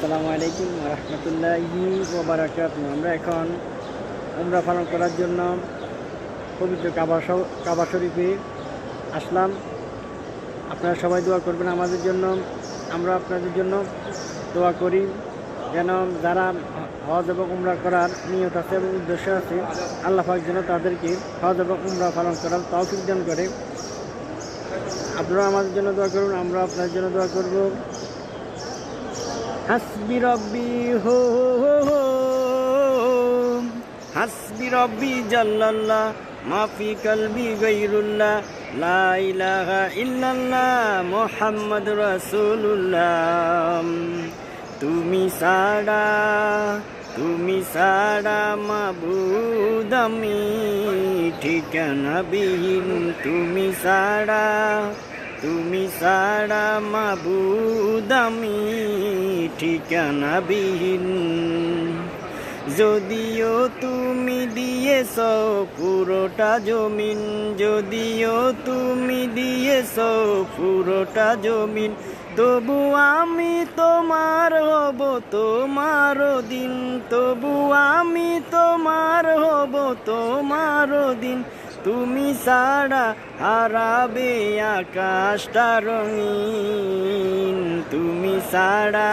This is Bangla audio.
আসসালামু আলাইকুম ওয়া রাহমাতুল্লাহি ওয়া বারাকাতুহু। আমরা এখন উমরা পালন করার জন্য পবিত্র কাবা শরীফে আসলাম। আপনারা সবাই দোয়া করবেন আমাদের জন্য। আমরা আপনাদের জন্য দোয়া করি যেন যারা হজ এবং উমরা করার নিয়ত আছে এবং উদ্দেশ্য আছে, আল্লাহ পাক যেন তাদেরকে হজ এবং উমরা পালন করার তৌফিক দান করে। আপনারা আমাদের জন্য দোয়া করুন, আমরা আপনাদের জন্য দোয়া করব। হাসবি রব্বি হো হাসবি রব্বি জাল্লাল্লাহ মাফি কলবি গায়রুল্লাহ লা ইলাহা ইল্লাল্লাহ মুহাম্মাদুর রাসূলুল্লাহ। তুমি সাড়া মাবুদ আমি ঠিকানা বিহীন। তুমি সাড়া মাবুদ আমি ঠিকানা বিহীন। যদিও তুমি দিয়েছ পুরোটা জমিন, যদিও তুমি দিয়েছ পুরোটা জমিন, তবু আমি তোমার হব তোমার দিন, তবু আমি তোমার হব তোমার দিন। তুমি ছাড়া হারাবে আকাশটা রঙিন, তুমি ছাড়া।